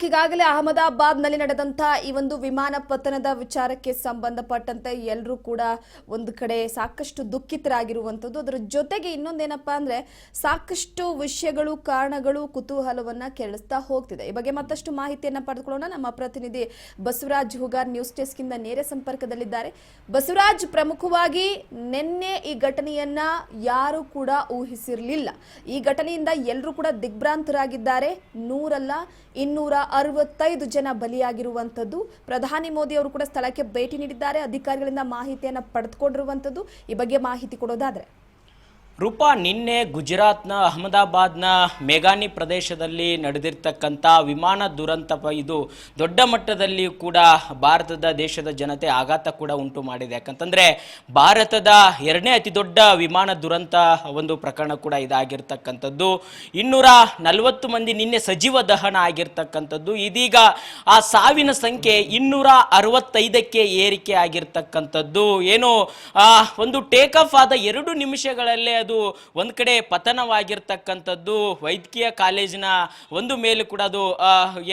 ಈಗಾಗಲೇ ಅಹಮದಾಬಾದ್ನಲ್ಲಿ ನಡೆದಂತ ಈ ಒಂದು ವಿಮಾನ ಪತನದ ವಿಚಾರಕ್ಕೆ ಸಂಬಂಧಪಟ್ಟಂತೆ ಎಲ್ಲರೂ ಕೂಡ ಒಂದು ಕಡೆ ಸಾಕಷ್ಟು ದುಃಖಿತರಾಗಿರುವಂತದ್ದು. ಅದರ ಜೊತೆಗೆ ಇನ್ನೊಂದೇನಪ್ಪಾ ಅಂದ್ರೆ ಸಾಕಷ್ಟು ವಿಷಯಗಳು, ಕಾರಣಗಳು ಕುತೂಹಲವನ್ನ ಕೆರಳಿಸ್ತಾ ಹೋಗ್ತಿದೆ. ಈ ಬಗ್ಗೆ ಮತ್ತಷ್ಟು ಮಾಹಿತಿಯನ್ನ ಪಡೆದುಕೊಳ್ಳೋಣ. ನಮ್ಮ ಪ್ರತಿನಿಧಿ ಬಸವರಾಜ್ ಹುಗಾರ್ ನ್ಯೂಸ್ ಡೆಸ್ಕ್ ಇಂದ ನೇರ ಸಂಪರ್ಕದಲ್ಲಿದ್ದಾರೆ. ಬಸವರಾಜ್, ಪ್ರಮುಖವಾಗಿ ನಿನ್ನೆ ಈ ಘಟನೆಯನ್ನ ಯಾರು ಕೂಡ ಊಹಿಸಿರಲಿಲ್ಲ. ಈ ಘಟನೆಯಿಂದ ಎಲ್ಲರೂ ಕೂಡ ದಿಗ್ಭ್ರಾಂತರಾಗಿದ್ದಾರೆ. 100 ಅಲ್ಲ 265 ಜನ ಬಲಿಯಾಗಿರುವಂತದ್ದು. ಪ್ರಧಾನಿ ಮೋದಿ ಅವರು ಕೂಡ ಸ್ಥಳಕ್ಕೆ ಭೇಟಿ ನೀಡಿದ್ದಾರೆ. ಅಧಿಕಾರಿಗಳಿಂದ ಮಾಹಿತಿಯನ್ನು ಪಡೆದುಕೊಂಡಿರುವಂತದ್ದು. ಈ ಬಗ್ಗೆ ಮಾಹಿತಿ ಕೊಡೋದಾದ್ರೆ ರೂಪಾ, ನಿನ್ನೆ ಗುಜರಾತ್ನ ಅಹಮದಾಬಾದ್ನ ಮೇಘಾನಿ ಪ್ರದೇಶದಲ್ಲಿ ನಡೆದಿರ್ತಕ್ಕಂಥ ವಿಮಾನ ದುರಂತ ಇದು ದೊಡ್ಡ ಮಟ್ಟದಲ್ಲಿ ಕೂಡ ಭಾರತದ ದೇಶದ ಜನತೆ ಆಘಾತ ಕೂಡ ಉಂಟು ಮಾಡಿದೆ. ಯಾಕಂತಂದರೆ ಭಾರತದ 2ನೇ ಅತಿ ದೊಡ್ಡ ವಿಮಾನ ದುರಂತ ಒಂದು ಪ್ರಕರಣ ಕೂಡ ಇದಾಗಿರ್ತಕ್ಕಂಥದ್ದು. 240 ಮಂದಿ ನಿನ್ನೆ ಸಜೀವ ದಹನ ಆಗಿರ್ತಕ್ಕಂಥದ್ದು. ಇದೀಗ ಆ ಸಾವಿನ ಸಂಖ್ಯೆ 265ಕ್ಕೆ ಏರಿಕೆ ಆಗಿರ್ತಕ್ಕಂಥದ್ದು. ಏನು ಒಂದು ಟೇಕ್ ಆಫ್ ಆದ 2 ನಿಮಿಷಗಳಲ್ಲೇ ಅದು ಒಂದ್ ಕಡೆ ಪತನವಾಗಿರ್ತಕ್ಕಂಥದ್ದು. ವೈದ್ಯಕೀಯ ಕಾಲೇಜಿನ ಒಂದು ಮೇಲೆ ಕೂಡ ಅದು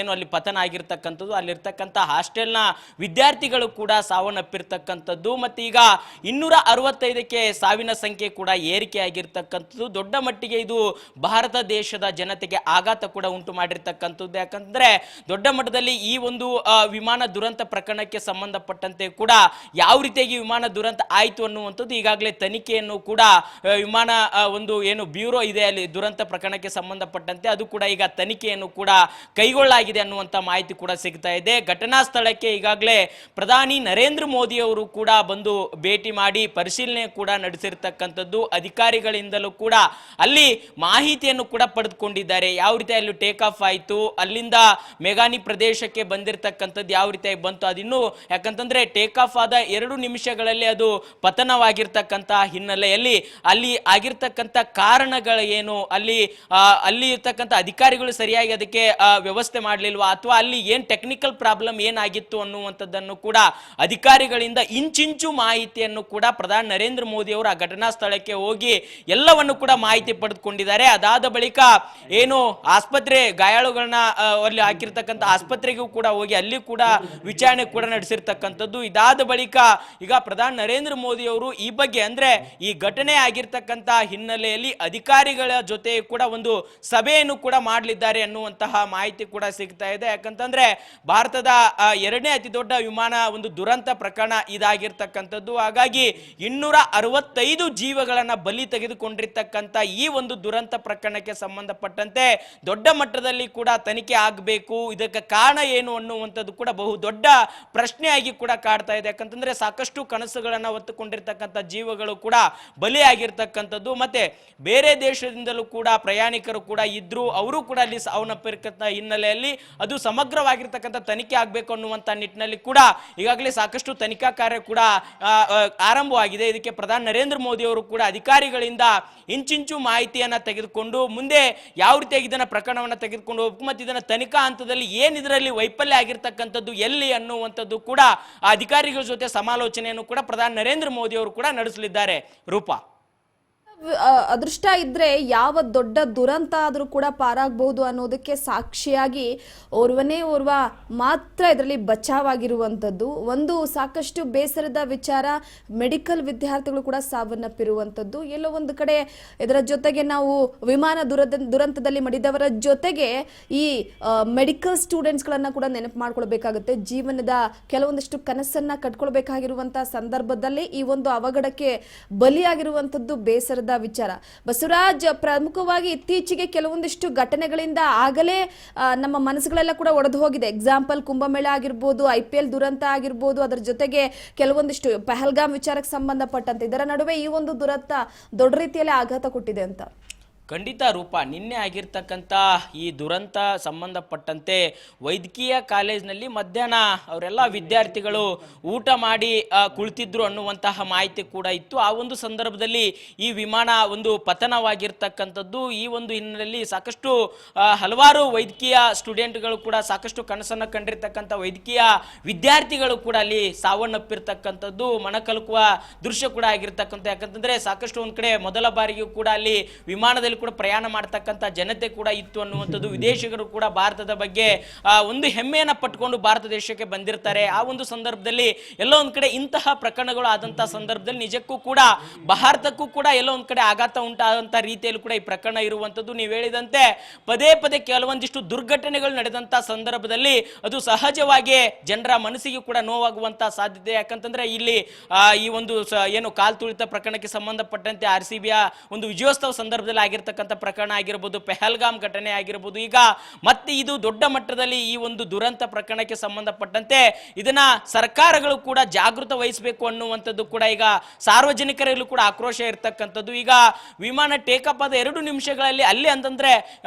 ಏನು ಅಲ್ಲಿ ಪತನ ಆಗಿರ್ತಕ್ಕಂಥದ್ದು. ಅಲ್ಲಿರ್ತಕ್ಕಂಥ ಹಾಸ್ಟೆಲ್ನ ವಿದ್ಯಾರ್ಥಿಗಳು ಕೂಡ ಸಾವನ್ನಪ್ಪಿರ್ತಕ್ಕಂಥದ್ದು. ಮತ್ತೆ ಈಗ 265ಕ್ಕೆ ಸಾವಿನ ಸಂಖ್ಯೆ ಕೂಡ ಏರಿಕೆ ಆಗಿರ್ತಕ್ಕಂಥದ್ದು. ದೊಡ್ಡ ಮಟ್ಟಿಗೆ ಇದು ಭಾರತ ದೇಶದ ಜನತೆಗೆ ಆಘಾತ ಕೂಡ ಉಂಟು ಮಾಡಿರ್ತಕ್ಕಂಥದ್ದು. ಯಾಕಂದ್ರೆ ದೊಡ್ಡ ಮಟ್ಟದಲ್ಲಿ ಈ ಒಂದು ವಿಮಾನ ದುರಂತ ಪ್ರಕರಣಕ್ಕೆ ಸಂಬಂಧಪಟ್ಟಂತೆ ಕೂಡ ಯಾವ ರೀತಿಯಾಗಿ ವಿಮಾನ ದುರಂತ ಆಯಿತು ಅನ್ನುವಂಥದ್ದು ಈಗಾಗಲೇ ತನಿಖೆಯನ್ನು ಕೂಡ ವಿಮಾನ ಒಂದು ಏನು ಬ್ಯೂರೋ ಇದೆ ಅಲ್ಲಿ ದುರಂತ ಪ್ರಕರಣಕ್ಕೆ ಸಂಬಂಧಪಟ್ಟಂತೆ ಅದು ಕೂಡ ಈಗ ತನಿಖೆಯನ್ನು ಕೂಡ ಕೈಗೊಳ್ಳಲಾಗಿದೆ ಅನ್ನುವಂಥ ಮಾಹಿತಿ ಕೂಡ ಸಿಗ್ತಾ ಇದೆ. ಘಟನಾ ಸ್ಥಳಕ್ಕೆ ಈಗಾಗಲೇ ಪ್ರಧಾನಿ ನರೇಂದ್ರ ಮೋದಿ ಅವರು ಕೂಡ ಬಂದು ಭೇಟಿ ಮಾಡಿ ಪರಿಶೀಲನೆ ಕೂಡ ನಡೆಸಿರ್ತಕ್ಕಂಥದ್ದು. ಅಧಿಕಾರಿಗಳಿಂದಲೂ ಕೂಡ ಅಲ್ಲಿ ಮಾಹಿತಿಯನ್ನು ಕೂಡ ಪಡೆದುಕೊಂಡಿದ್ದಾರೆ. ಯಾವ ರೀತಿ ಅಲ್ಲಿ ಟೇಕ್ ಆಫ್ ಆಯಿತು, ಅಲ್ಲಿಂದ ಮೇಘಾನಿ ಪ್ರದೇಶಕ್ಕೆ ಬಂದಿರತಕ್ಕಂಥದ್ದು ಯಾವ ರೀತಿಯಾಗಿ ಬಂತು ಅದಿನ್ನೂ, ಯಾಕಂತಂದ್ರೆ ಟೇಕ್ ಆಫ್ ಆದ 2 ನಿಮಿಷಗಳಲ್ಲಿ ಅದು ಪತನವಾಗಿರ್ತಕ್ಕಂಥ ಹಿನ್ನೆಲೆಯಲ್ಲಿ ಅಲ್ಲಿ ಆಗಿರ್ತಕ್ಕಂಥ ಕಾರಣಗಳು ಏನು, ಅಲ್ಲಿ ಇರ್ತಕ್ಕಂಥ ಅಧಿಕಾರಿಗಳು ಸರಿಯಾಗಿ ಅದಕ್ಕೆ ವ್ಯವಸ್ಥೆ ಮಾಡಲಿಲ್ವಾ ಅಥವಾ ಅಲ್ಲಿ ಏನ್ ಟೆಕ್ನಿಕಲ್ ಪ್ರಾಬ್ಲಮ್ ಏನಾಗಿತ್ತು ಅನ್ನುವಂಥದ್ದನ್ನು ಕೂಡ ಅಧಿಕಾರಿಗಳಿಂದ ಇಂಚಿಂಚು ಮಾಹಿತಿಯನ್ನು ಕೂಡ ಪ್ರಧಾನಿ ನರೇಂದ್ರ ಮೋದಿ ಅವರು ಆ ಘಟನಾ ಸ್ಥಳಕ್ಕೆ ಹೋಗಿ ಎಲ್ಲವನ್ನು ಕೂಡ ಮಾಹಿತಿ ಪಡೆದುಕೊಂಡಿದ್ದಾರೆ. ಅದಾದ ಬಳಿಕ ಏನು ಆಸ್ಪತ್ರೆ ಗಾಯಾಳುಗಳನ್ನ ಅಲ್ಲಿ ಹಾಕಿರ್ತಕ್ಕಂಥ ಆಸ್ಪತ್ರೆಗೂ ಕೂಡ ಹೋಗಿ ಅಲ್ಲಿ ಕೂಡ ವಿಚಾರಣೆ ಕೂಡ ನಡೆಸಿರ್ತಕ್ಕಂಥದ್ದು. ಇದಾದ ಬಳಿಕ ಈಗ ಪ್ರಧಾನಿ ನರೇಂದ್ರ ಮೋದಿ ಅವರು ಈ ಬಗ್ಗೆ ಅಂದ್ರೆ ಈ ಘಟನೆ ಆಗಿರ್ತಕ್ಕಂಥ ಹಿನ್ನೆಲೆಯಲ್ಲಿ ಅಧಿಕಾರಿಗಳ ಜೊತೆ ಕೂಡ ಒಂದು ಸಭೆಯನ್ನು ಕೂಡ ಮಾಡಲಿದ್ದಾರೆ ಅನ್ನುವಂತಹ ಮಾಹಿತಿ ಕೂಡ ಸಿಗ್ತಾ ಇದೆ. ಯಾಕಂತಂದ್ರೆ ಭಾರತದ 2ನೇ ಅತಿ ದೊಡ್ಡ ವಿಮಾನ ಒಂದು ದುರಂತ ಪ್ರಕರಣ ಇದಾಗಿರ್ತಕ್ಕಂಥದ್ದು. ಹಾಗಾಗಿ 265 ಜೀವಗಳನ್ನ ಬಲಿ ತೆಗೆದುಕೊಂಡಿರ್ತಕ್ಕಂಥ ಈ ಒಂದು ದುರಂತ ಪ್ರಕರಣಕ್ಕೆ ಸಂಬಂಧಪಟ್ಟಂತೆ ದೊಡ್ಡ ಮಟ್ಟದಲ್ಲಿ ಕೂಡ ತನಿಖೆ ಆಗಬೇಕು. ಇದಕ್ಕೆ ಕಾರಣ ಏನು ಅನ್ನುವಂಥದ್ದು ಕೂಡ ಬಹು ದೊಡ್ಡ ಪ್ರಶ್ನೆಯಾಗಿ ಕೂಡ ಕಾಡ್ತಾ ಇದೆ. ಯಾಕಂತಂದ್ರೆ ಸಾಕಷ್ಟು ಕನಸುಗಳನ್ನ ಹೊತ್ತುಕೊಂಡಿರ್ತಕ್ಕಂಥ ಜೀವಗಳು ಕೂಡ ಬಲಿಯಾಗಿರ್ತಕ್ಕಂಥದ್ದು. ಮತ್ತೆ ಬೇರೆ ದೇಶದಿಂದಲೂ ಕೂಡ ಪ್ರಯಾಣಿಕರು ಕೂಡ ಇದ್ರು, ಅವರು ಕೂಡ ಅಲ್ಲಿ ಸಾವನ್ನಪ್ಪಿರ್ತಕ್ಕಂಥ ಹಿನ್ನೆಲೆಯಲ್ಲಿ ಅದು ಸಮಗ್ರವಾಗಿರ್ತಕ್ಕಂಥ ತನಿಖೆ ಆಗಬೇಕು ಅನ್ನುವಂಥ ನಿಟ್ಟಿನಲ್ಲಿ ಕೂಡ ಈಗಾಗಲೇ ಸಾಕಷ್ಟು ತನಿಖಾ ಕಾರ್ಯ ಕೂಡ ಆರಂಭವಾಗಿದೆ. ಇದಕ್ಕೆ ಪ್ರಧಾನಿ ನರೇಂದ್ರ ಮೋದಿ ಅವರು ಕೂಡ ಅಧಿಕಾರಿಗಳಿಂದ ಇಂಚಿಂಚು ಮಾಹಿತಿಯನ್ನ ತೆಗೆದುಕೊಂಡು ಮುಂದೆ ಯಾವ ರೀತಿಯಾಗಿ ಇದನ್ನ ಪ್ರಕರಣವನ್ನು ತೆಗೆದುಕೊಂಡು ಹೋಗ್ಬೇಕು ಮತ್ತು ಇದನ್ನ ತನಿಖಾ ಹಂತದಲ್ಲಿ ಏನ್ ಇದರಲ್ಲಿ ವೈಫಲ್ಯ ಆಗಿರ್ತಕ್ಕಂಥದ್ದು ಎಲ್ಲಿ ಅನ್ನುವಂಥದ್ದು ಕೂಡ ಆ ಅಧಿಕಾರಿಗಳ ಜೊತೆ ಸಮಾಲೋಚನೆಯನ್ನು ಕೂಡ ಪ್ರಧಾನಿ ನರೇಂದ್ರ ಮೋದಿ ಅವರು ಕೂಡ ನಡೆಸಲಿದ್ದಾರೆ. ರೂಪಾ, ಅದೃಷ್ಟ ಇದ್ರೆ ಯಾವ ದೊಡ್ಡ ದುರಂತ ಆದರೂ ಕೂಡ ಪಾರಾಗಬಹುದು ಅನ್ನೋದಕ್ಕೆ ಸಾಕ್ಷಿಯಾಗಿ ಓರ್ವ ಮಾತ್ರ ಇದರಲ್ಲಿ ಬಚಾವಾಗಿರುವಂಥದ್ದು. ಒಂದು ಸಾಕಷ್ಟು ಬೇಸರದ ವಿಚಾರ, ಮೆಡಿಕಲ್ ವಿದ್ಯಾರ್ಥಿಗಳು ಕೂಡ ಸಾವನ್ನಪ್ಪಿರುವಂಥದ್ದು. ಎಲ್ಲೋ ಒಂದು ಕಡೆ ಇದರ ಜೊತೆಗೆ ನಾವು ವಿಮಾನ ದುರಂತದಲ್ಲಿ ಮಡಿದವರ ಜೊತೆಗೆ ಈ ಮೆಡಿಕಲ್ ಸ್ಟೂಡೆಂಟ್ಸ್ಗಳನ್ನು ಕೂಡ ನೆನಪು ಮಾಡ್ಕೊಳ್ಬೇಕಾಗುತ್ತೆ. ಜೀವನದ ಕೆಲವೊಂದಿಷ್ಟು ಕನಸನ್ನ ಕಟ್ಕೊಳ್ಬೇಕಾಗಿರುವಂತಹ ಸಂದರ್ಭದಲ್ಲಿ ಈ ಒಂದು ಅವಘಡಕ್ಕೆ ಬಲಿಯಾಗಿರುವಂಥದ್ದು ಬೇಸರದ ವಿಚಾರ. ಬಸವರಾಜ್, ಪ್ರಮುಖವಾಗಿ ಇತ್ತೀಚೆಗೆ ಕೆಲವೊಂದಿಷ್ಟು ಘಟನೆಗಳಿಂದ ಆಗಲೇ ನಮ್ಮ ಮನಸ್ಸುಗಳೆಲ್ಲ ಕೂಡ ಒಡೆದು ಹೋಗಿದೆ. ಎಕ್ಸಾಂಪಲ್ ಕುಂಭಮೇಳ ಆಗಿರ್ಬೋದು, IPL ದುರಂತ ಆಗಿರ್ಬೋದು, ಅದರ ಜೊತೆಗೆ ಕೆಲವೊಂದಿಷ್ಟು ಪಹಲ್ಗಾಮ್ ವಿಚಾರಕ್ಕೆ ಸಂಬಂಧಪಟ್ಟಂತೆ ಇದರ ನಡುವೆ ಈ ಒಂದು ದುರಂತ ದೊಡ್ಡ ರೀತಿಯಲ್ಲಿ ಆಘಾತ ಕೊಟ್ಟಿದೆ ಅಂತ. ಖಂಡಿತ ರೂಪಾ, ನಿನ್ನೆ ಆಗಿರ್ತಕ್ಕಂಥ ಈ ದುರಂತ ಸಂಬಂಧಪಟ್ಟಂತೆ ವೈದ್ಯಕೀಯ ಕಾಲೇಜಿನಲ್ಲಿ ಮಧ್ಯಾಹ್ನ ಅವರೆಲ್ಲ ವಿದ್ಯಾರ್ಥಿಗಳು ಊಟ ಮಾಡಿ ಕುಳಿತಿದ್ರು ಅನ್ನುವಂತಹ ಮಾಹಿತಿ ಕೂಡ ಇತ್ತು. ಆ ಒಂದು ಸಂದರ್ಭದಲ್ಲಿ ಈ ವಿಮಾನ ಒಂದು ಪತನವಾಗಿರ್ತಕ್ಕಂಥದ್ದು. ಈ ಒಂದು ಹಿನ್ನೆಲೆಯಲ್ಲಿ ಸಾಕಷ್ಟು ಹಲವಾರು ವೈದ್ಯಕೀಯ ಸ್ಟೂಡೆಂಟ್ಗಳು ಕೂಡ ಸಾಕಷ್ಟು ಕನಸನ್ನು ಕಂಡಿರ್ತಕ್ಕಂಥ ವೈದ್ಯಕೀಯ ವಿದ್ಯಾರ್ಥಿಗಳು ಕೂಡ ಅಲ್ಲಿ ಸಾವನ್ನಪ್ಪಿರ್ತಕ್ಕಂಥದ್ದು ಮನಕಲುಕುವ ದೃಶ್ಯ ಕೂಡ ಆಗಿರ್ತಕ್ಕಂಥ. ಯಾಕಂತಂದ್ರೆ ಸಾಕಷ್ಟು ಒಂದು ಕಡೆ ಮೊದಲ ಬಾರಿಗೂ ಕೂಡ ಅಲ್ಲಿ ವಿಮಾನದಲ್ಲಿ ವಿಮಾನದಲ್ಲಿ ಕೂಡ ಪ್ರಯಾಣ ಮಾಡ್ತಕ್ಕಂಥ ಜನತೆ ಕೂಡ ಇತ್ತು ಅನ್ನುವಂಥದ್ದು. ವಿದೇಶಿಗರು ಕೂಡ ಭಾರತದ ಬಗ್ಗೆ ಒಂದು ಹೆಮ್ಮೆಯನ್ನ ಪಟ್ಕೊಂಡು ಭಾರತ ದೇಶಕ್ಕೆ ಬಂದಿರ್ತಾರೆ. ಆ ಒಂದು ಸಂದರ್ಭದಲ್ಲಿ ಎಲ್ಲೋ ಒಂದ್ ಕಡೆ ಇಂತಹ ಪ್ರಕರಣಗಳು ಆದಂತಹ ಸಂದರ್ಭದಲ್ಲಿ ನಿಜಕ್ಕೂ ಕೂಡ ಭಾರತಕ್ಕೂ ಕೂಡ ಎಲ್ಲೋ ಒಂದ್ ಕಡೆ ಆಘಾತ ಉಂಟಾದಂತ ರೀತಿಯಲ್ಲಿ ಕೂಡ ಈ ಪ್ರಕರಣ ಇರುವಂತದ್ದು. ನೀವು ಹೇಳಿದಂತೆ ಪದೇ ಪದೇ ಕೆಲವೊಂದಿಷ್ಟು ದುರ್ಘಟನೆಗಳು ನಡೆದಂತ ಸಂದರ್ಭದಲ್ಲಿ ಅದು ಸಹಜವಾಗಿ ಜನರ ಮನಸ್ಸಿಗೆ ಕೂಡ ನೋವಾಗುವಂತ ಸಾಧ್ಯತೆ. ಯಾಕಂತಂದ್ರೆ ಇಲ್ಲಿ ಈ ಒಂದು ಏನು ಕಾಲ್ ತುಳಿತ ಪ್ರಕರಣಕ್ಕೆ ಸಂಬಂಧಪಟ್ಟಂತೆ RCBಯ ಒಂದು ವಿಜಯೋತ್ಸವ ಸಂದರ್ಭದಲ್ಲಿ ಆಗಿರ್ತಕ್ಕಂಥ ಪ್ರಕರಣ ಆಗಿರಬಹುದು, ಪೆಹಲ್ಗಾಮ್ ಘಟನೆ ಆಗಿರಬಹುದು. ಈಗ ಮತ್ತೆ ಇದು ದೊಡ್ಡ ಮಟ್ಟದಲ್ಲಿ ಈ ಒಂದು ದುರಂತ ಪ್ರಕರಣಕ್ಕೆ ಸಂಬಂಧಪಟ್ಟಂತೆ ಇದನ್ನ ಸರ್ಕಾರಗಳು ಕೂಡ ಜಾಗೃತ ವಹಿಸಬೇಕು ಅನ್ನುವಂಥದ್ದು ಕೂಡ ಈಗ ಸಾರ್ವಜನಿಕರಲ್ಲೂ ಕೂಡ ಆಕ್ರೋಶ ಇರ್ತಕ್ಕಂಥದ್ದು. ಈಗ ವಿಮಾನ ಟೇಕಪ್ ಆದ 2 ನಿಮಿಷಗಳಲ್ಲಿ ಅಲ್ಲಿ ಅಂತಂದ್ರೆ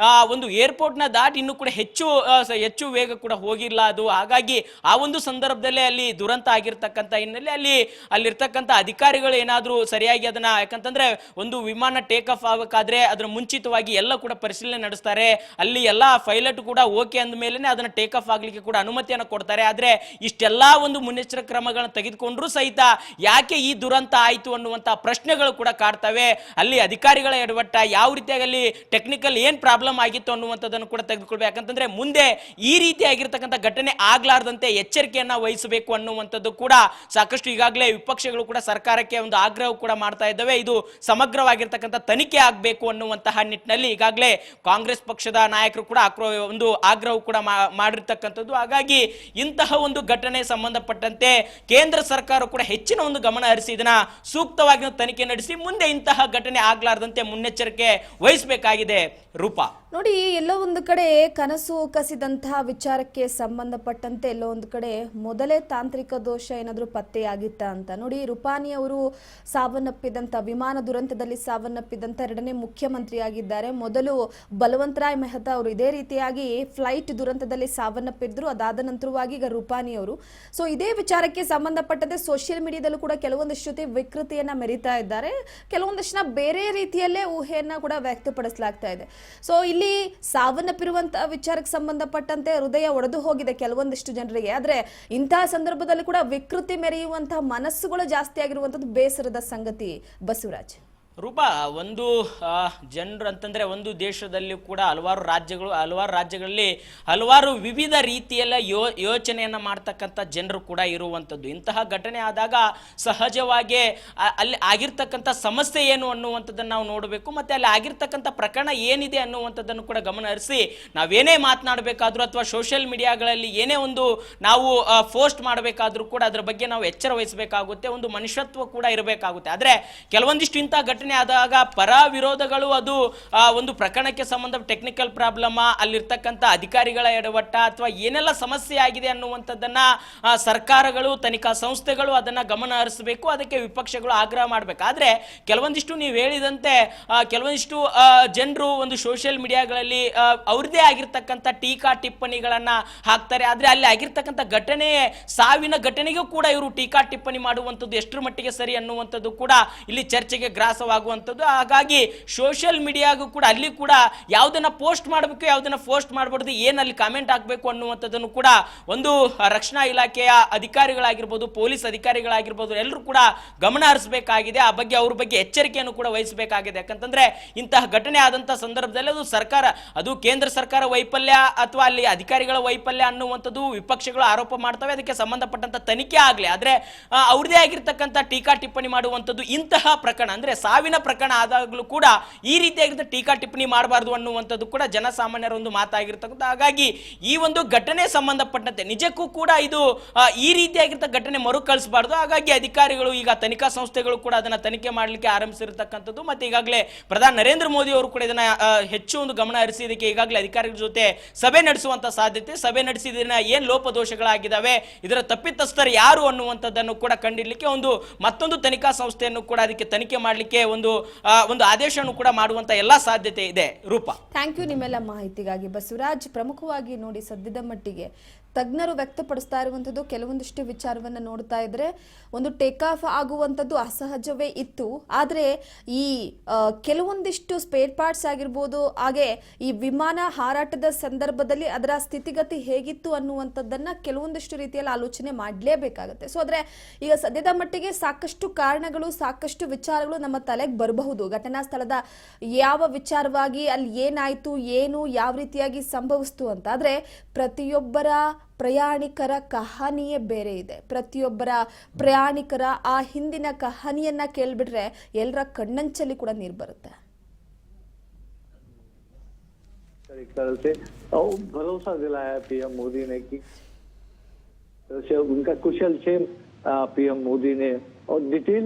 ಒಂದು ಏರ್ಪೋರ್ಟ್ ನ ದಾಟಿ ಇನ್ನೂ ಕೂಡ ಹೆಚ್ಚು ವೇಗ ಕೂಡ ಹೋಗಿಲ್ಲ ಅದು. ಹಾಗಾಗಿ ಆ ಒಂದು ಸಂದರ್ಭದಲ್ಲೇ ಅಲ್ಲಿ ದುರಂತ ಆಗಿರ್ತಕ್ಕಂಥ ಹಿನ್ನೆಲೆ ಅಲ್ಲಿರ್ತಕ್ಕಂಥ ಅಧಿಕಾರಿಗಳು ಏನಾದ್ರೂ ಸರಿಯಾಗಿ ಅದನ್ನ, ಯಾಕಂತಂದ್ರೆ ಒಂದು ವಿಮಾನ ಟೇಕ್ ಆಫ್ ಆಗಬೇಕಾದ್ರೆ ಅದರ ಮುಂಚಿತವಾಗಿ ಎಲ್ಲ ಕೂಡ ಪರಿಶೀಲನೆ ನಡೆಸ್ತಾರೆ. ಅಲ್ಲಿ ಎಲ್ಲ ಪೈಲಟ್ ಕೂಡ ಓಕೆ ಅಂದ ಮೇಲೆ ಅದನ್ನ ಟೇಕ್ ಆಫ್ ಆಗ್ಲಿಕ್ಕೆ ಕೂಡ ಅನುಮತಿಯನ್ನು ಕೊಡ್ತಾರೆ. ಆದ್ರೆ ಇಷ್ಟೆಲ್ಲಾ ಒಂದು ಮುನ್ನೆಚ್ಚರಿಕೆ ಕ್ರಮಗಳನ್ನು ತೆಗೆದುಕೊಂಡ್ರು ಸಹಿತ ಯಾಕೆ ಈ ದುರಂತ ಆಯಿತು ಅನ್ನುವಂತ ಪ್ರಶ್ನೆಗಳು ಕೂಡ ಕಾಡ್ತವೆ. ಅಲ್ಲಿ ಅಧಿಕಾರಿಗಳ ಎಡವಟ್ಟ, ಯಾವ ರೀತಿಯಾಗಿ ಅಲ್ಲಿ ಟೆಕ್ನಿಕಲ್ ಏನ್ ಪ್ರಾಬ್ಲಮ್ ಆಗಿತ್ತು ಅನ್ನುವಂಥದ್ದನ್ನು ಕೂಡ ತೆಗೆದುಕೊಳ್ಬೇಕು. ಯಾಕಂತಂದ್ರೆ ಮುಂದೆ ಈ ರೀತಿಯಾಗಿರ್ತಕ್ಕಂಥ ಘಟನೆ ಆಗ್ಲಾರ್ದಂತೆ ಎಚ್ಚರಿಕೆಯನ್ನ ವಹಿಸಬೇಕು ಅನ್ನುವಂಥದ್ದು ಕೂಡ ಸಾಕಷ್ಟು ಈಗಾಗಲೇ ವಿಪಕ್ಷಗಳು ಕೂಡ ಸರ್ಕಾರಕ್ಕೆ ಒಂದು ಆಗ್ರಹ ಕೂಡ ಮಾಡ್ತಾ ಇದ್ದಾವೆ. ಇದು ಸಮಗ್ರವಾಗಿರ್ತಕ್ಕಂಥ ತನಿಖೆ ಆಗಬೇಕು ಅನ್ನುವಂತಹ ನಿಟ್ಟಿನಲ್ಲಿ ಈಗಾಗಲೇ ಕಾಂಗ್ರೆಸ್ ಪಕ್ಷದ ನಾಯಕರು ಕೂಡ ಒಂದು ಆಗ್ರಹ ಕೂಡ ಮಾಡಿರ್ತಕ್ಕಂಥದ್ದು. ಹಾಗಾಗಿ ಇಂತಹ ಒಂದು ಘಟನೆ ಸಂಬಂಧಪಟ್ಟಂತೆ ಕೇಂದ್ರ ಸರ್ಕಾರ ಕೂಡ ಹೆಚ್ಚಿನ ಒಂದು ಗಮನ ಹರಿಸಿ ಇದನ್ನ ಸೂಕ್ತವಾಗಿ ತನಿಖೆ ನಡೆಸಿ ಮುಂದೆ ಇಂತಹ ಘಟನೆ ಆಗ್ಲಾರ್ದಂತೆ ಮುನ್ನೆಚ್ಚರಿಕೆ ವಹಿಸಬೇಕಾಗಿದೆ. ರೂಪಾ, ನೋಡಿ, ಎಲ್ಲೋ ಒಂದು ಕಡೆ ಕನಸು ಕಸಿದಂತಹ ವಿಚಾರಕ್ಕೆ ಸಂಬಂಧಪಟ್ಟಂತೆ ಎಲ್ಲೋ ಒಂದು ಕಡೆ ಮೊದಲೇ ತಾಂತ್ರಿಕ ದೋಷ ಏನಾದರೂ ಪತ್ತೆಯಾಗಿತ್ತ ಅಂತ ನೋಡಿ. ರೂಪಾನಿ ಅವರು ಸಾವನ್ನಪ್ಪಿದಂಥ ವಿಮಾನ ದುರಂತದಲ್ಲಿ ಸಾವನ್ನಪ್ಪಿದಂಥ 2ನೇ ಮುಖ್ಯಮಂತ್ರಿಯಾಗಿದ್ದಾರೆ. ಮೊದಲು ಬಲವಂತರಾಯ್ ಮೆಹ್ತಾ ಅವರು ಇದೇ ರೀತಿಯಾಗಿ ಫ್ಲೈಟ್ ದುರಂತದಲ್ಲಿ ಸಾವನ್ನಪ್ಪಿದ್ರು. ಅದಾದ ನಂತರವಾಗಿ ಈಗ ರೂಪಾನಿ ಅವರು. ಸೊ ಇದೇ ವಿಚಾರಕ್ಕೆ ಸಂಬಂಧಪಟ್ಟಂತೆ ಸೋಷಿಯಲ್ ಮೀಡಿಯಾದಲ್ಲೂ ಕೂಡ ಕೆಲವೊಂದಿಷ್ಟು ಜೊತೆ ವಿಕೃತಿಯನ್ನ ಮೆರಿತಾ ಇದ್ದಾರೆ. ಕೆಲವೊಂದಷ್ಟು ಬೇರೆ ರೀತಿಯಲ್ಲೇ ಊಹೆಯನ್ನ ಕೂಡ ವ್ಯಕ್ತಪಡಿಸಲಾಗ್ತಾ ಇದೆ. ಸೊ ಇಲ್ಲಿ ಸಾವನ್ನಪ್ಪಿರುವಂತಹ ವಿಚಾರಕ್ಕೆ ಸಂಬಂಧಪಟ್ಟಂತೆ ಹೃದಯ ಒಡೆದು ಹೋಗಿದೆ ಕೆಲವೊಂದಿಷ್ಟು ಜನರಿಗೆ. ಆದ್ರೆ ಇಂತಹ ಸಂದರ್ಭದಲ್ಲಿ ಕೂಡ ವಿಕೃತಿ ಮೆರೆಯುವಂತಹ ಮನಸ್ಸುಗಳು ಜಾಸ್ತಿ ಆಗಿರುವಂತದ್ದು ಬೇಸರದ ಸಂಗತಿ. ಬಸವರಾಜ್, ರೂಪಾ, ಒಂದು ಜನರು ಅಂತಂದ್ರೆ ಒಂದು ದೇಶದಲ್ಲಿ ಕೂಡ ಹಲವಾರು ರಾಜ್ಯಗಳಲ್ಲಿ ಹಲವಾರು ವಿವಿಧ ರೀತಿಯಲ್ಲ ಯೋಚನೆಯನ್ನ ಮಾಡ್ತಕ್ಕಂಥ ಜನರು ಕೂಡ ಇರುವಂಥದ್ದು. ಇಂತಹ ಘಟನೆ ಆದಾಗ ಸಹಜವಾಗಿ ಅಲ್ಲಿ ಆಗಿರ್ತಕ್ಕಂಥ ಸಮಸ್ಯೆ ಏನು ಅನ್ನುವಂಥದ್ದನ್ನು ನಾವು ನೋಡಬೇಕು. ಮತ್ತೆ ಅಲ್ಲಿ ಆಗಿರ್ತಕ್ಕಂಥ ಪ್ರಕರಣ ಏನಿದೆ ಅನ್ನುವಂಥದ್ದನ್ನು ಕೂಡ ಗಮನ ಹರಿಸಿ ನಾವೇನೇ ಮಾತನಾಡಬೇಕಾದ್ರೂ ಅಥವಾ ಸೋಷಿಯಲ್ ಮೀಡಿಯಾಗಳಲ್ಲಿ ಏನೇ ಒಂದು ನಾವು ಪೋಸ್ಟ್ ಮಾಡಬೇಕಾದ್ರೂ ಕೂಡ ಅದರ ಬಗ್ಗೆ ನಾವು ಎಚ್ಚರ ವಹಿಸಬೇಕಾಗುತ್ತೆ. ಒಂದು ಮನುಷ್ಯತ್ವ ಕೂಡ ಇರಬೇಕಾಗುತ್ತೆ. ಆದ್ರೆ ಕೆಲವೊಂದಿಷ್ಟು ಇಂತಹ ಘಟನೆ ಆದಾಗ ಪರ ವಿರೋಧಗಳು, ಅದು ಒಂದು ಪ್ರಕರಣಕ್ಕೆ ಸಂಬಂಧ ಟೆಕ್ನಿಕಲ್ ಪ್ರಾಬ್ಲಮ್, ಅಲ್ಲಿರ್ತಕ್ಕಂಥ ಅಧಿಕಾರಿಗಳ ಎಡವಟ್ಟ ಅಥವಾ ಏನೆಲ್ಲ ಸಮಸ್ಯೆ ಆಗಿದೆ ಅನ್ನುವಂಥದ್ದನ್ನ ಸರ್ಕಾರಗಳು, ತನಿಖಾ ಸಂಸ್ಥೆಗಳು ಅದನ್ನ ಗಮನ ಹರಿಸಬೇಕು. ಅದಕ್ಕೆ ವಿಪಕ್ಷಗಳು ಆಗ್ರಹ ಮಾಡಬೇಕು. ಆದ್ರೆ ಕೆಲವೊಂದಿಷ್ಟು ನೀವು ಹೇಳಿದಂತೆ ಕೆಲವೊಂದಿಷ್ಟು ಜನರು ಒಂದು ಸೋಷಿಯಲ್ ಮೀಡಿಯಾಗಳಲ್ಲಿ ಅವ್ರದೇ ಆಗಿರ್ತಕ್ಕಂಥ ಟೀಕಾ ಟಿಪ್ಪಣಿಗಳನ್ನ ಹಾಕ್ತಾರೆ. ಆದ್ರೆ ಅಲ್ಲಿ ಆಗಿರ್ತಕ್ಕಂಥ ಘಟನೆ, ಸಾವಿನ ಘಟನೆಗೂ ಕೂಡ ಇವರು ಟೀಕಾ ಟಿಪ್ಪಣಿ ಮಾಡುವಂಥದ್ದು ಎಷ್ಟರ ಮಟ್ಟಿಗೆ ಸರಿ ಅನ್ನುವಂಥದ್ದು ಕೂಡ ಇಲ್ಲಿ ಚರ್ಚೆಗೆ ಗ್ರಾಸವಾಗುವಂಥದ್ದು. ಹಾಗಾಗಿ ಸೋಷಿಯಲ್ ಮೀಡಿಯಾಗೂ ಕೂಡ ಅಲ್ಲಿ ಕೂಡ ಯಾವುದನ್ನ ಪೋಸ್ಟ್ ಮಾಡಬೇಕು, ಯಾವುದನ್ನ ಪೋಸ್ಟ್ ಮಾಡಬಾರ್ದು, ಏನಲ್ಲಿ ಕಾಮೆಂಟ್ ಹಾಕಬೇಕು ಅನ್ನುವಂಥದ್ದನ್ನು ಕೂಡ ಒಂದು ರಕ್ಷಣಾ ಇಲಾಖೆಯ ಅಧಿಕಾರಿಗಳಾಗಿರ್ಬೋದು, ಪೊಲೀಸ್ ಅಧಿಕಾರಿಗಳಾಗಿರ್ಬೋದು, ಎಲ್ಲರೂ ಕೂಡ ಗಮನ ಹರಿಸಬೇಕಾಗಿದೆ. ಆ ಬಗ್ಗೆ ಅವ್ರ ಬಗ್ಗೆ ಎಚ್ಚರಿಕೆಯನ್ನು ಕೂಡ ವಹಿಸಬೇಕಾಗಿದೆ. ಯಾಕಂತಂದ್ರೆ ಇಂತಹ ಘಟನೆ ಆದಂತಹ ಸಂದರ್ಭದಲ್ಲಿ ಅದು ಸರ್ಕಾರ, ಅದು ಕೇಂದ್ರ ಸರ್ಕಾರ ವೈಫಲ್ಯ ಅಥವಾ ಅಲ್ಲಿ ಅಧಿಕಾರಿಗಳ ವೈಫಲ್ಯ ಅನ್ನುವಂಥದ್ದು ವಿಪಕ್ಷಗಳು ಆರೋಪ ಮಾಡ್ತವೆ. ಅದಕ್ಕೆ ಸಂಬಂಧಪಟ್ಟಂತ ತನಿಖೆ ಆಗಲಿ. ಆದ್ರೆ ಅವ್ರದೇ ಆಗಿರ್ತಕ್ಕಂಥ ಟೀಕಾ ಟಿಪ್ಪಣಿ ಮಾಡುವಂಥದ್ದು ಇಂತಹ ಪ್ರಕರಣ ಅಂದ್ರೆ ಸಾವಿನ ಪ್ರಕರಣ ಆದಾಗಲೂ ಕೂಡ ಈ ರೀತಿಯಾಗಿದ್ದ ಟೀಕಾ ಟಿಪ್ಪಣಿ ಮಾಡಬಾರ್ದು ಅನ್ನುವಂಥದ್ದು ಕೂಡ ಜನಸಾಮಾನ್ಯರ ಒಂದು ಮಾತಾಗಿರ್ತಕ್ಕಂಥ. ಹಾಗಾಗಿ ಈ ಒಂದು ಘಟನೆ ಸಂಬಂಧಪಟ್ಟಂತೆ ನಿಜಕ್ಕೂ ಕೂಡ ಇದು ಈ ರೀತಿಯಾಗಿರ್ತ ಘಟನೆ ಮರುಕಳಿಸಬಾರ್ದು. ಹಾಗಾಗಿ ಅಧಿಕಾರಿಗಳು, ಈಗ ತನಿಖಾ ಸಂಸ್ಥೆಗಳು ಕೂಡ ಅದನ್ನ ತನಿಖೆ ಮಾಡಲಿಕ್ಕೆ ಆರಂಭಿಸಿರ್ತಕ್ಕಂಥದ್ದು. ಮತ್ತೆ ಈಗಾಗಲೇ ಪ್ರಧಾನಿ ನರೇಂದ್ರ ಮೋದಿ ಅವರು ಕೂಡ ಇದನ್ನ ಹೆಚ್ಚು ಒಂದು ಗಮನ ಹರಿಸಿ ಇದಕ್ಕೆ ಈಗಾಗಲೇ ಅಧಿಕಾರಿಗಳ ಜೊತೆ ಸಭೆ ನಡೆಸುವಂತ ಸಾಧ್ಯತೆ, ಸಭೆ ನಡೆಸಿದ ಏನ್ ಲೋಪದೋಷಗಳಾಗಿದ್ದಾವೆ, ಇದರ ತಪ್ಪಿತಸ್ಥರು ಯಾರು ಅನ್ನುವಂಥದ್ದನ್ನು ಕೂಡ ಕಂಡಿಡ್ಲಿಕ್ಕೆ ಮತ್ತೊಂದು ತನಿಖಾ ಸಂಸ್ಥೆಯನ್ನು ಕೂಡ ಅದಕ್ಕೆ ತನಿಖೆ ಮಾಡಲಿಕ್ಕೆ ಒಂದು ಆದೇಶವನ್ನು ಕೂಡ ಮಾಡುವಂತ ಎಲ್ಲಾ ಸಾಧ್ಯತೆ ಇದೆ. ರೂಪಾ, ಥ್ಯಾಂಕ್ ಯು ನಿಮ್ಮೆಲ್ಲ ಮಾಹಿತಿಗಾಗಿ. ಬಸವರಾಜ್, ಪ್ರಮುಖವಾಗಿ ನೋಡಿ ಸದ್ಯದ ಮಟ್ಟಿಗೆ ತಜ್ಞರು ವ್ಯಕ್ತಪಡಿಸ್ತಾ ಇರುವಂಥದ್ದು ಕೆಲವೊಂದಿಷ್ಟು ವಿಚಾರವನ್ನ ನೋಡ್ತಾ ಇದ್ರೆ ಒಂದು ಟೇಕ್ ಆಫ್ ಆಗುವಂಥದ್ದು ಅಸಹಜವೇ ಇತ್ತು. ಆದರೆ ಈ ಕೆಲವೊಂದಿಷ್ಟು ಸ್ಪೇರ್ ಪಾರ್ಟ್ಸ್ ಆಗಿರ್ಬೋದು, ಹಾಗೆ ಈ ವಿಮಾನ ಹಾರಾಟದ ಸಂದರ್ಭದಲ್ಲಿ ಅದರ ಸ್ಥಿತಿಗತಿ ಹೇಗಿತ್ತು ಅನ್ನುವಂಥದ್ದನ್ನ ಕೆಲವೊಂದಿಷ್ಟು ರೀತಿಯಲ್ಲಿ ಆಲೋಚನೆ ಮಾಡಲೇಬೇಕಾಗುತ್ತೆ. ಸೊ ಆದರೆ ಈಗ ಸದ್ಯದ ಮಟ್ಟಿಗೆ ಸಾಕಷ್ಟು ಕಾರಣಗಳು, ಸಾಕಷ್ಟು ವಿಚಾರಗಳು ನಮ್ಮ ತಲೆ ತಲೆಗೆ ಬರಬಹುದು. ಘಟನಾ ಸ್ಥಳದ ಯಾವ ವಿಚಾರವಾಗಿ ಅಲ್ಲಿ ಏನಾಯ್ತು, ಏನು ಯಾವ ರೀತಿಯಾಗಿ ಸಂಭವಿಸ್ತು ಅಂತ. ಆದ್ರೆ ಪ್ರತಿಯೊಬ್ಬರ ಪ್ರಯಾಣಿಕರ ಕಹಾನಿಯೇ ಬೇರೆ ಇದೆ. ಪ್ರತಿಯೊಬ್ಬರ ಪ್ರಯಾಣಿಕರ ಆ ಹಿಂದಿನ ಕಹಾನಿಯನ್ನ ಕೇಳ್ಬಿಟ್ರೆ ಎಲ್ಲರ ಕಣ್ಣಂಚಲ್ಲಿ ಕೂಡ ನೀರು ಬರುತ್ತೆ. एक तरह से भरोसा दिलाया पीएम मोदी ने कि उनका कुशल से पीएम मोदी ने और डिटेल